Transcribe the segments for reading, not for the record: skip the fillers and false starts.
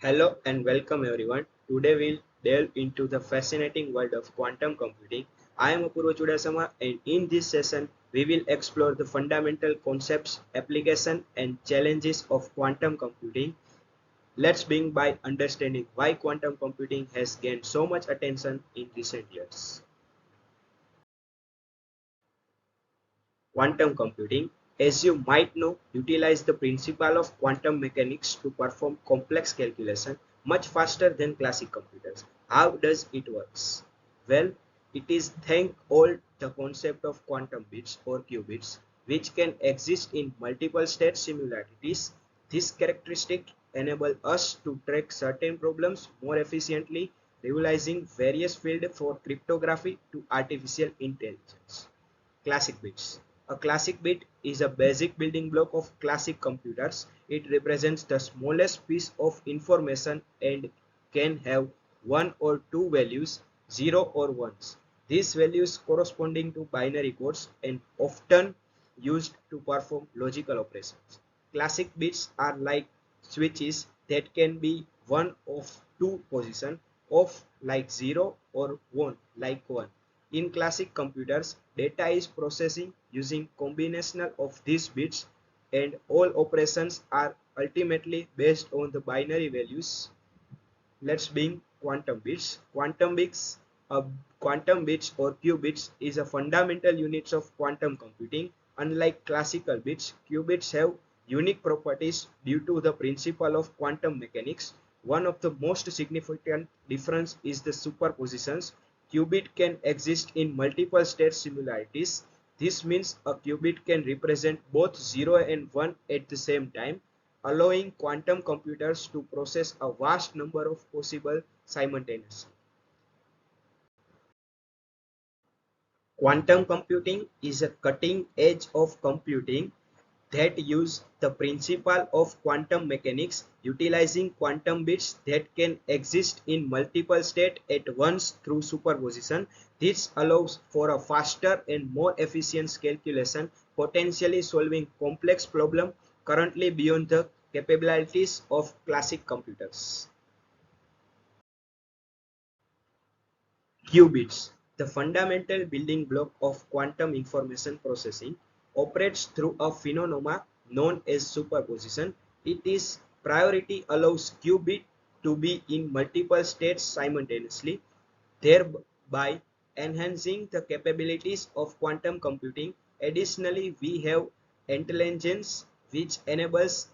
Hello and welcome everyone. Today we'll delve into the fascinating world of quantum computing. I am Apurva Chudasama and in this session we will explore the fundamental concepts, application and challenges of quantum computing. Let's begin by understanding why quantum computing has gained so much attention in recent years. Quantum computing, as you might know, utilizes the principle of quantum mechanics to perform complex calculation much faster than classic computers. How does it work? Well, it is thank all the concept of quantum bits or qubits, which can exist in multiple state simularities. This characteristic enable us to track certain problems more efficiently, realizing various fields for cryptography to artificial intelligence. Classic bits. A classic bit is a basic building block of classic computers. It represents the smallest piece of information and can have one or two values, 0 or 1s. These values corresponding to binary codes and often used to perform logical operations. Classic bits are like switches that can be one of two position, off like 0 or on like 1. In classic computers, data is processing using combinational of these bits and all operations are ultimately based on the binary values. Let's bring quantum bits. Quantum bits or qubits is a fundamental units of quantum computing. Unlike classical bits, qubits have unique properties due to the principle of quantum mechanics. One of the most significant difference is the superpositions. Qubit can exist in multiple state simularities. This means a qubit can represent both 0 and 1 at the same time, allowing quantum computers to process a vast number of possible simultaneously. Quantum computing is a cutting edge of computing that use the principle of quantum mechanics, utilizing quantum bits that can exist in multiple states at once through superposition. This allows for a faster and more efficient calculation, potentially solving complex problems currently beyond the capabilities of classic computers. Qubits, the fundamental building block of quantum information processing, operates through a phenomenon known as superposition. It is priority allows qubit to be in multiple states simultaneously, thereby enhancing the capabilities of quantum computing. Additionally, we have intelligence which enables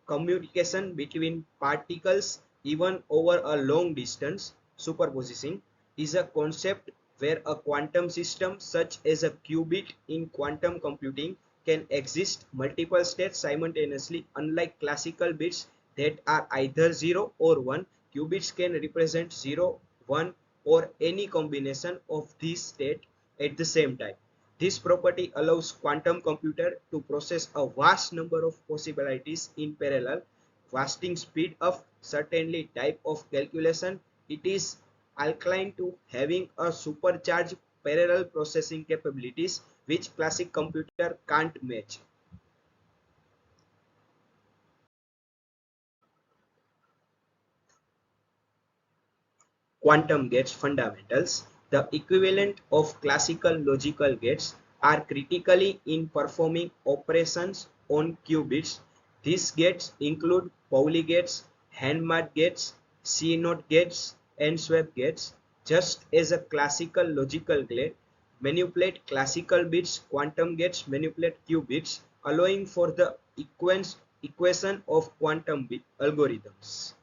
communication between particles even over a long distance. Superposition is a concept where a quantum system such as a qubit in quantum computing can exist multiple states simultaneously. Unlike classical bits that are either 0 or 1, qubits can represent 0, 1 or any combination of these states at the same time. This property allows quantum computer to process a vast number of possibilities in parallel, vastly speed up certainly type of calculation. It is inclined to having a supercharged parallel processing capabilities which classic computer can't match. Quantum gates fundamentals, the equivalent of classical logical gates, are critically in performing operations on qubits. These gates include Pauli gates, hand-marked gates, C-NOT gates, and swap gates. Just as a classical logical gate manipulate classical bits, quantum gates manipulate qubits, allowing for the equation of quantum algorithms.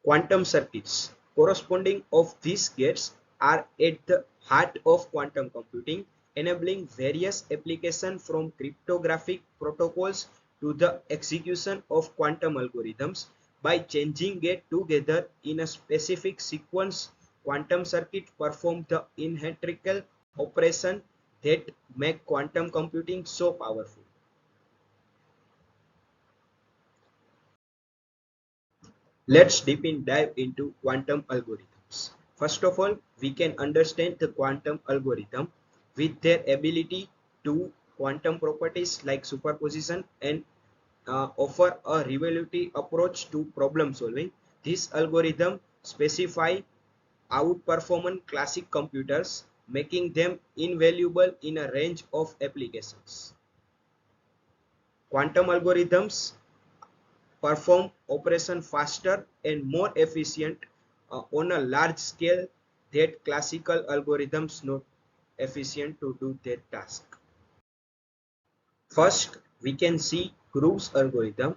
Quantum circuits corresponding of these gates are at the heart of quantum computing, enabling various applications from cryptographic protocols to the execution of quantum algorithms. By changing gate together in a specific sequence, quantum circuit perform the integral operation that make quantum computing so powerful. Let's dive into quantum algorithms. First of all, we can understand the quantum algorithm with their ability do quantum properties like superposition and offer a revolutionary approach to problem solving. This algorithm specify outperform classic computers, making them invaluable in a range of applications. Quantum algorithms perform operation faster and more efficient on a large scale that classical algorithms not efficient to do their task. First, we can see Grove's algorithm.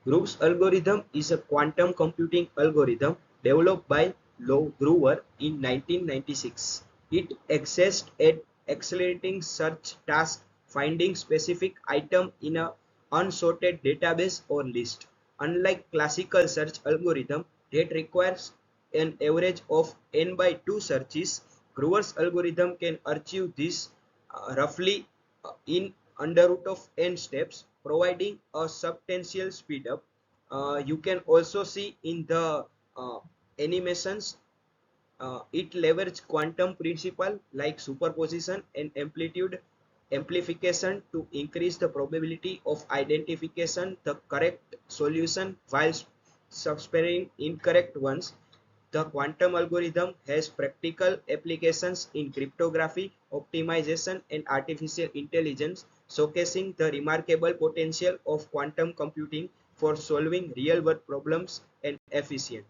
Grove's algorithm is a quantum computing algorithm developed by Grover in 1996. It exists at accelerating search task, finding specific item in a unsorted database or list. Unlike classical search algorithm that requires an average of n by 2 searches, Grover's algorithm can achieve this roughly in under root of n steps, providing a substantial speed up. You can also see in the animations it leverages quantum principle like superposition and amplitude amplification to increase the probability of identification the correct solution while subtracting incorrect ones. The quantum algorithm has practical applications in cryptography, optimization, and artificial intelligence, showcasing the remarkable potential of quantum computing for solving real-world problems and efficiently.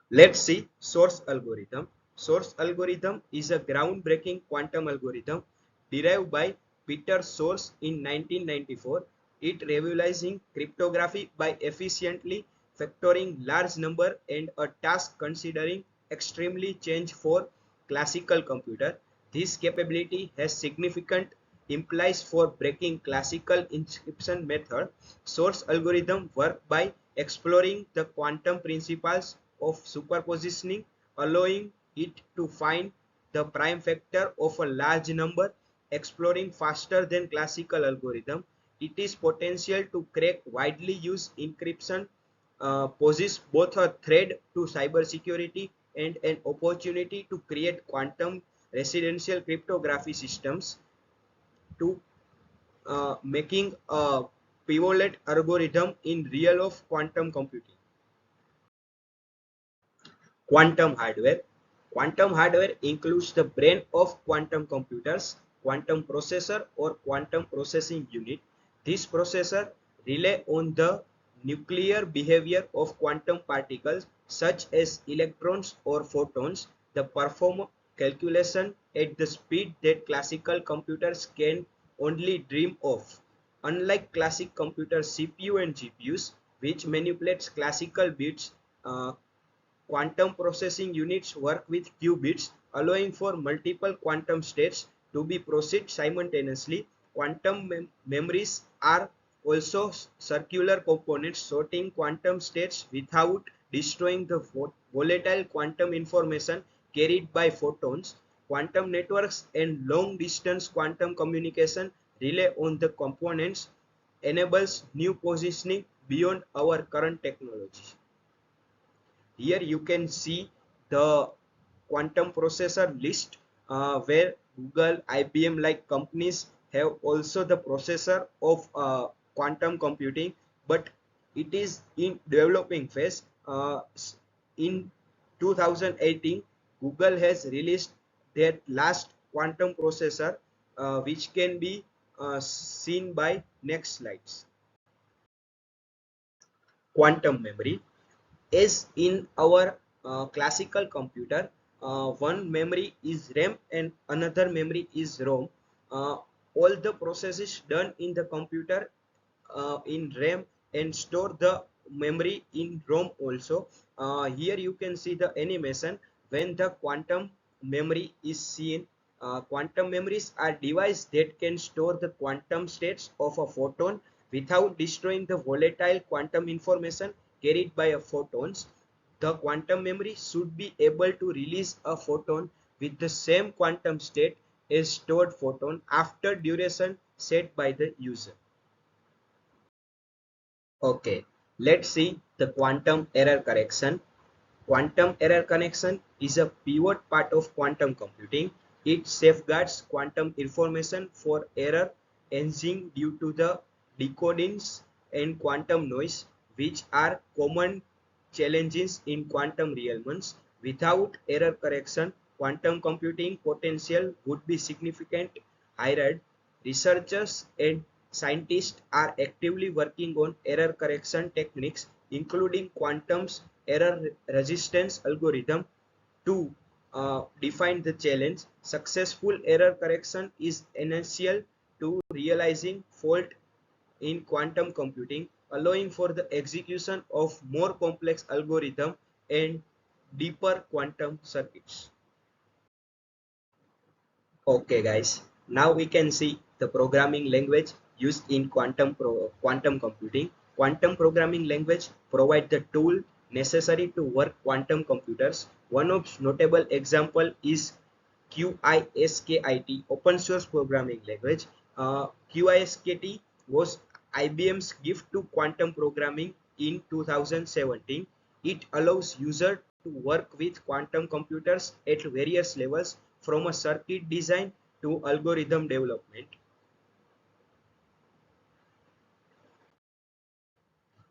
Let's see source algorithm. Source algorithm is a groundbreaking quantum algorithm derived by Peter Source in 1994. It revolutionizing cryptography by efficiently factoring large number and a task considering extremely change for classical computer. This capability has significant implies for breaking classical encryption method. Source algorithm work by exploring the quantum principles of superpositioning, allowing it to find the prime factor of a large number, exploring faster than classical algorithm. It is potential to crack widely used encryption, poses both a threat to cybersecurity and an opportunity to create quantum residential cryptography systems to making a pivot algorithm in real of quantum computing. Quantum hardware. Quantum hardware includes the brain of quantum computers, quantum processor or quantum processing unit. This processor rely on the nuclear behavior of quantum particles such as electrons or photons. The perform calculation at the speed that classical computers can only dream of. Unlike classic computer CPU and GPUs, which manipulates classical bits, quantum processing units work with qubits, allowing for multiple quantum states to be processed simultaneously. Quantum memories are also circular components sorting quantum states without destroying the volatile quantum information carried by photons. Quantum networks and long distance quantum communication rely on the components enables new positioning beyond our current technology. Here you can see the quantum processor list where Google, IBM like companies have also the processor of quantum computing, but it is in developing phase. In 2018, Google has released their last quantum processor, which can be seen by next slides. Quantum memory. As in our classical computer, one memory is RAM and another memory is ROM. All the processes done in the computer in RAM and store the memory in ROM also. Here you can see the animation when the quantum memory is seen. Quantum memories are devices that can store the quantum states of a photon without destroying the volatile quantum information carried by a photons. The quantum memory should be able to release a photon with the same quantum state as stored photon after duration set by the user. Okay, let's see the quantum error correction. Quantum error correction is a pivot part of quantum computing. It safeguards quantum information for error engine due to the decodings and quantum noise, which are common challenges in quantum realms. Without error correction, quantum computing potential would be significant higher. Researchers and scientists are actively working on error correction techniques, including quantum's error resistance algorithm to define the challenge. Successful error correction is essential to realizing fault in quantum computing, allowing for the execution of more complex algorithms and deeper quantum circuits. Okay, guys. Now we can see the programming language used in quantum computing. Quantum programming language provide the tool necessary to work quantum computers. One of notable example is QISKIT, open source programming language. QISKT was IBM's gift to quantum programming in 2017. It allows users to work with quantum computers at various levels, from a circuit design to algorithm development.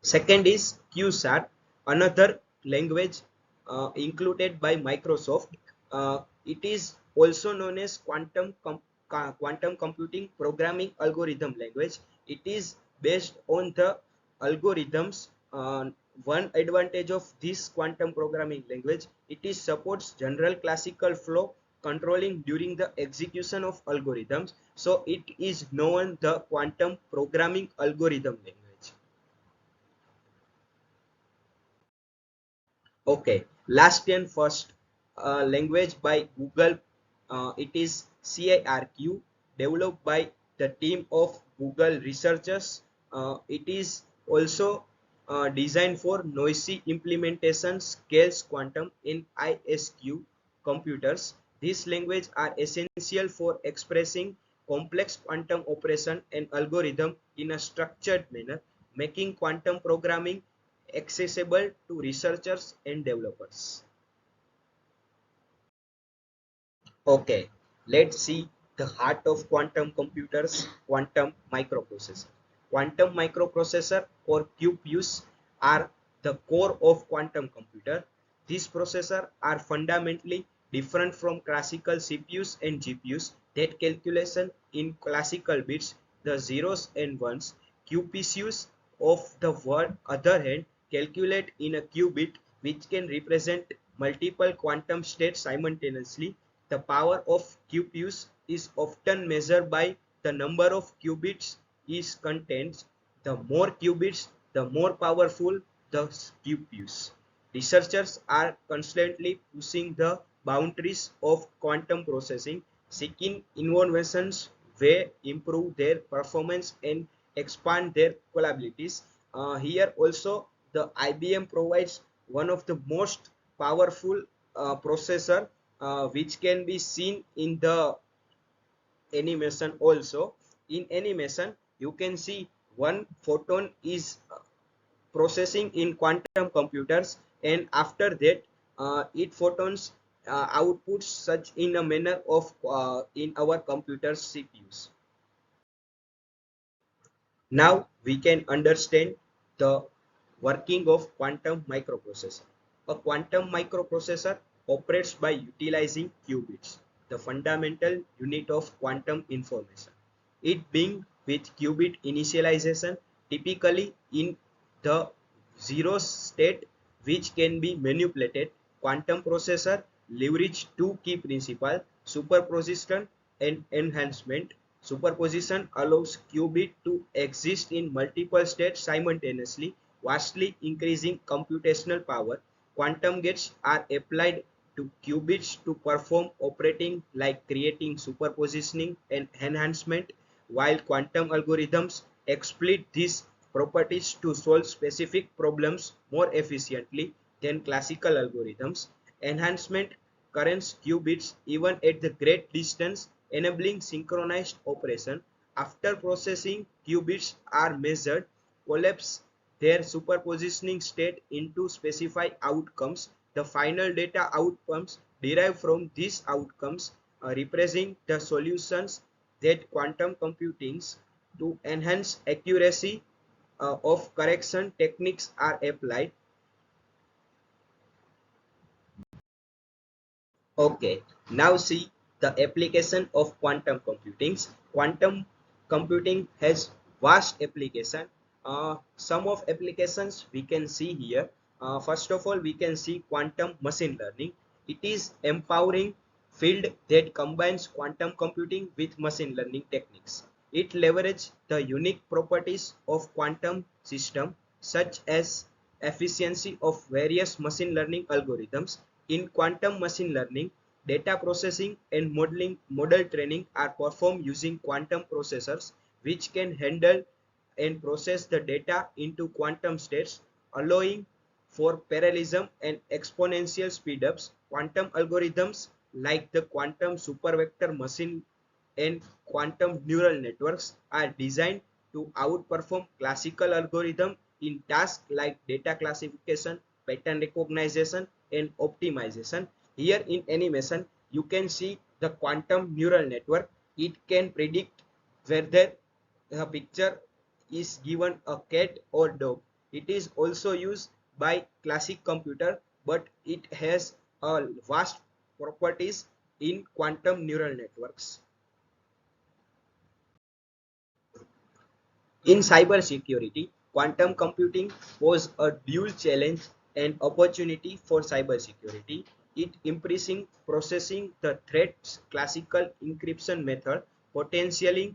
Second is QSAR, another language included by Microsoft. It is also known as quantum computing programming algorithm language. It is based on the algorithms. One advantage of this quantum programming language, it is supports general classical flow controlling during the execution of algorithms. So it is known the quantum programming algorithm language. Okay, last and first language by Google. It is CIRQ, developed by the team of Google researchers. It is also designed for noisy implementation, scales quantum in ISQ computers. These languages are essential for expressing complex quantum operation and algorithm in a structured manner, making quantum programming accessible to researchers and developers. Okay, let's see the heart of quantum computers, quantum microprocessor. Quantum microprocessor or QPUs are the core of quantum computer. These processors are fundamentally different from classical CPUs and GPUs that calculation in classical bits, the zeros and ones. QPCUs of the other hand calculate in a qubit, which can represent multiple quantum states simultaneously. The power of QPUs is often measured by the number of qubits is contains. The more qubits, the more powerful the QPUs. Researchers are constantly pushing the boundaries of quantum processing, seeking innovations where improve their performance and expand their capabilities. Here also the IBM provides one of the most powerful processor, which can be seen in the animation also. In animation you can see one photon is processing in quantum computers, and after that it photons outputs such in a manner of in our computer CPUs. Now we can understand the working of quantum microprocessor. A quantum microprocessor operates by utilizing qubits, the fundamental unit of quantum information. It being with qubit initialization, typically in the zero state, which can be manipulated. Quantum processor leverage two key principles: superposition and enhancement. Superposition allows qubit to exist in multiple states simultaneously, vastly increasing computational power. Quantum gates are applied to qubits to perform operating like creating superpositioning and enhancement, while quantum algorithms exploit these properties to solve specific problems more efficiently than classical algorithms. Enhancement currents qubits even at the great distance, enabling synchronized operation. After processing, qubits are measured, collapse their superpositioning state into specified outcomes. The final data outcomes derived from these outcomes representing the solutions that quantum computing to enhance accuracy of correction techniques are applied. Okay, now see the application of quantum computing. Quantum computing has vast application. Some of applications we can see here. First of all, we can see quantum machine learning. It is empowering field that combines quantum computing with machine learning techniques. It leverages the unique properties of quantum system such as efficiency of various machine learning algorithms. In quantum machine learning, data processing and modeling model training are performed using quantum processors which can handle and process the data into quantum states, allowing for parallelism and exponential speedups. Quantum algorithms like the quantum supervector machine and quantum neural networks are designed to outperform classical algorithms in tasks like data classification, pattern recognition, and optimization. Here in animation, you can see the quantum neural network. It can predict whether a picture is given a cat or dog. It is also used by classic computer, but it has a vast properties in quantum neural networks. In cybersecurity, quantum computing poses a dual challenge and opportunity for cybersecurity. It increasing processing the threat's classical encryption method, potentially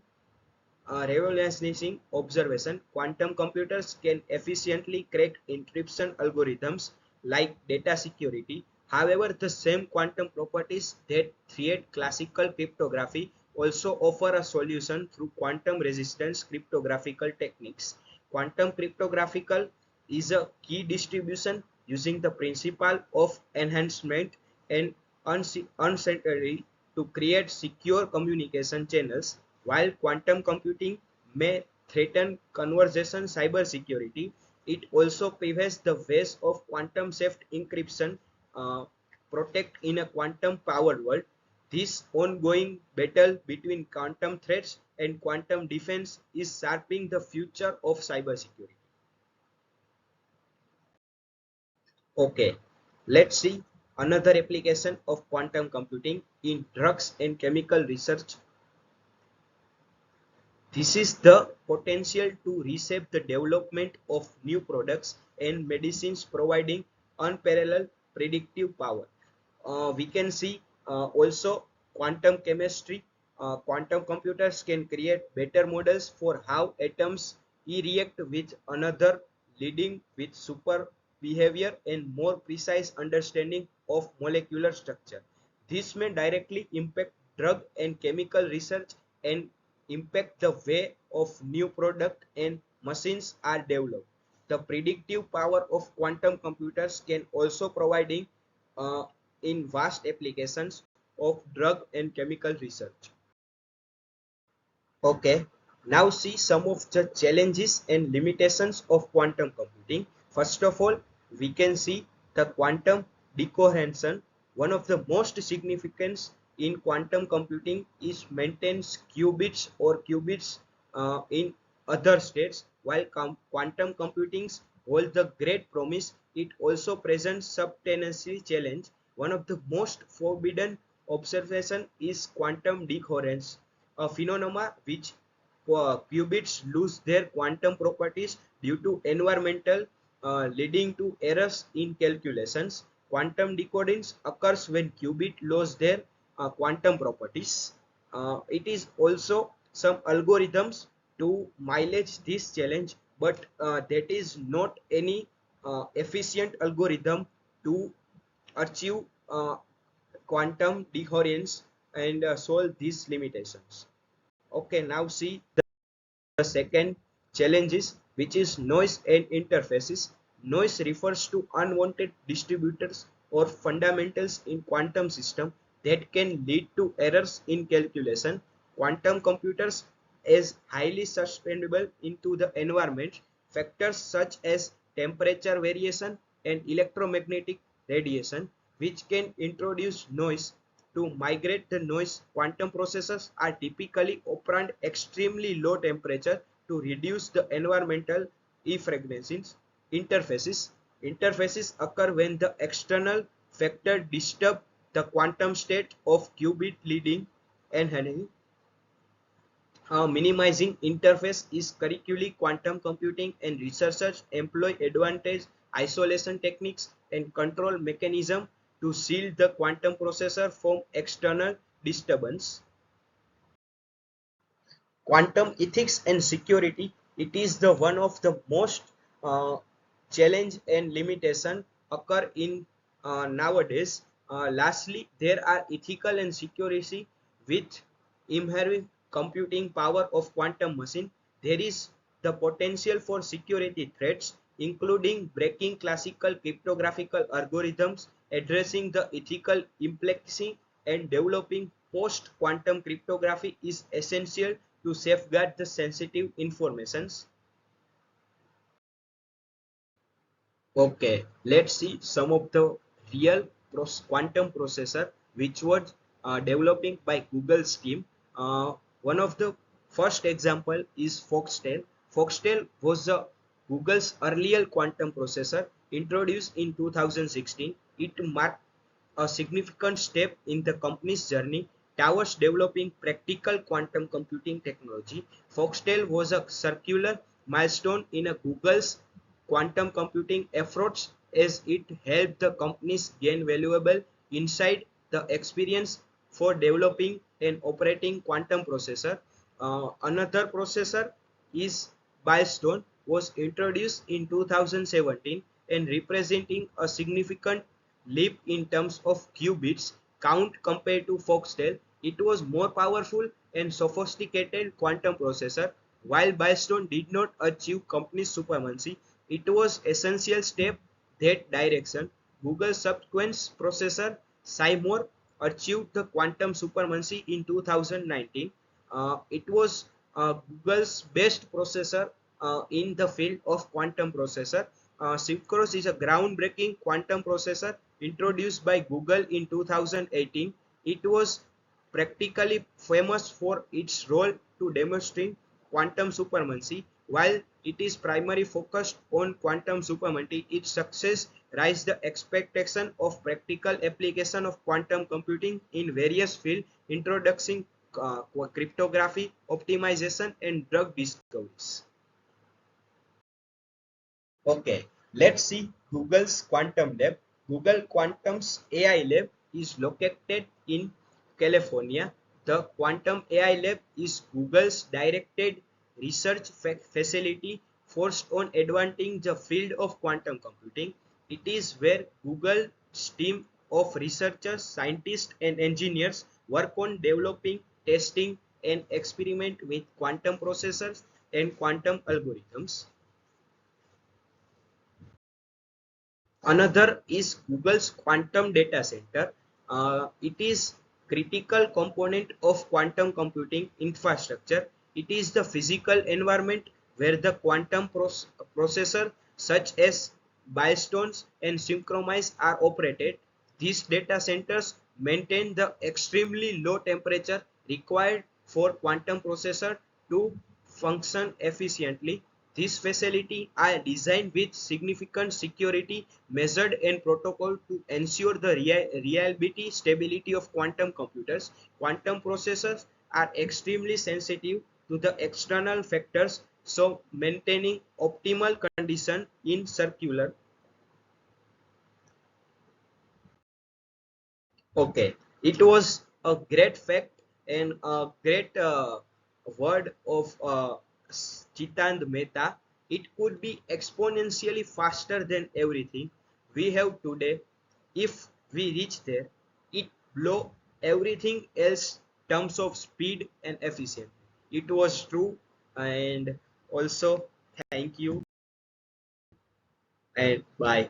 revolutionizing observation. Quantum computers can efficiently crack encryption algorithms like data security. However, the same quantum properties that create classical cryptography also offer a solution through quantum resistance cryptographical techniques. Quantum cryptographical is a key distribution using the principle of enhancement and uncertainty to create secure communication channels. While quantum computing may threaten conversation cybersecurity, it also paves the way of quantum safe encryption uh, protect in a quantum powered world. This ongoing battle between quantum threats and quantum defense is shaping the future of cybersecurity. Okay, let's see another application of quantum computing in drugs and chemical research. This is the potential to reshape the development of new products and medicines, providing unparalleled predictive power. We can see also quantum chemistry. Quantum computers can create better models for how atoms react with another, leading with super behavior and more precise understanding of molecular structure. This may directly impact drug and chemical research and impact the way of new product and machines are developed. The predictive power of quantum computers can also providing uh, in vast applications of drug and chemical research. Okay, now see some of the challenges and limitations of quantum computing. First of all, we can see the quantum decoherence. One of the most significant in quantum computing is maintains qubits or qubits in other states. While quantum computing holds the great promise, it also presents substantial challenge. One of the most forbidden observation is quantum decoherence, a phenomenon which qubits lose their quantum properties due to environmental, leading to errors in calculations. Quantum decoding occurs when qubit lose their quantum properties. It is also some algorithms to mileage this challenge, but that is not any efficient algorithm to achieve quantum decoherence and solve these limitations. Okay, now see the second challenge is which is noise and interfaces. Noise refers to unwanted distributors or fundamentals in quantum system that can lead to errors in calculation. Quantum computers is highly susceptible into the environment. Factors such as temperature variation and electromagnetic radiation which can introduce noise. to migrate the noise. Quantum processors are typically operate extremely low temperature to reduce the environmental effervescence. Interfaces. Interfaces occur when the external factor disturb the quantum state of qubit leading and minimizing interface is curriculi quantum computing, and researchers employ advanced isolation techniques and control mechanism to shield the quantum processor from external disturbance. Quantum ethics and security, it is the one of the most uh, challenge and limitation occur in nowadays. Lastly, there are ethical and security with inherent computing power of quantum machine. There is the potential for security threats, including breaking classical cryptographical algorithms, addressing the ethical implexity, and developing post-quantum cryptography is essential to safeguard the sensitive informations. Okay, let's see some of the real quantum processor which was developing by Google's team. One of the first example is Foxtel. Foxtel was Google's earlier quantum processor introduced in 2016. It marked a significant step in the company's journey towards developing practical quantum computing technology. Foxtel was a circular milestone in a Google's quantum computing efforts as it helped the companies gain valuable insight the experience for developing and operating quantum processor. Another processor is Milestone was introduced in 2017 and representing a significant leap in terms of qubits count compared to Foxtel. It was more powerful and sophisticated quantum processor. While Milestone did not achieve company supremacy, it was essential step that direction. Google's subsequent processor Seymour achieved the quantum supremacy in 2019. It was Google's best processor in the field of quantum processor. Synchros is a groundbreaking quantum processor introduced by Google in 2018. It was practically famous for its role to demonstrate quantum supremacy. While it is primarily focused on quantum supremacy, its success raised the expectation of practical application of quantum computing in various fields, introducing cryptography, optimization, and drug discoveries. Okay, let's see Google's Quantum Lab. Google Quantum's AI Lab is located in California. The Quantum AI Lab is Google's directed research facility focused on advancing the field of quantum computing. It is where Google's team of researchers, scientists, and engineers work on developing, testing, and experiment with quantum processors and quantum algorithms. Another is Google's quantum data center. It is critical component of quantum computing infrastructure. It is the physical environment where the quantum processor such as Biostones and Synchronize are operated. These data centers maintain the extremely low temperature required for quantum processor to function efficiently. These facilities are designed with significant security measured and protocol to ensure the reliability stability of quantum computers. Quantum processors are extremely sensitive to the external factors, so maintaining optimal condition in circular. Okay, it was a great fact and a great word of Chitand Mehta. It could be exponentially faster than everything we have today. If we reach there, it blow everything else terms of speed and efficiency. It was true, and also thank you and bye.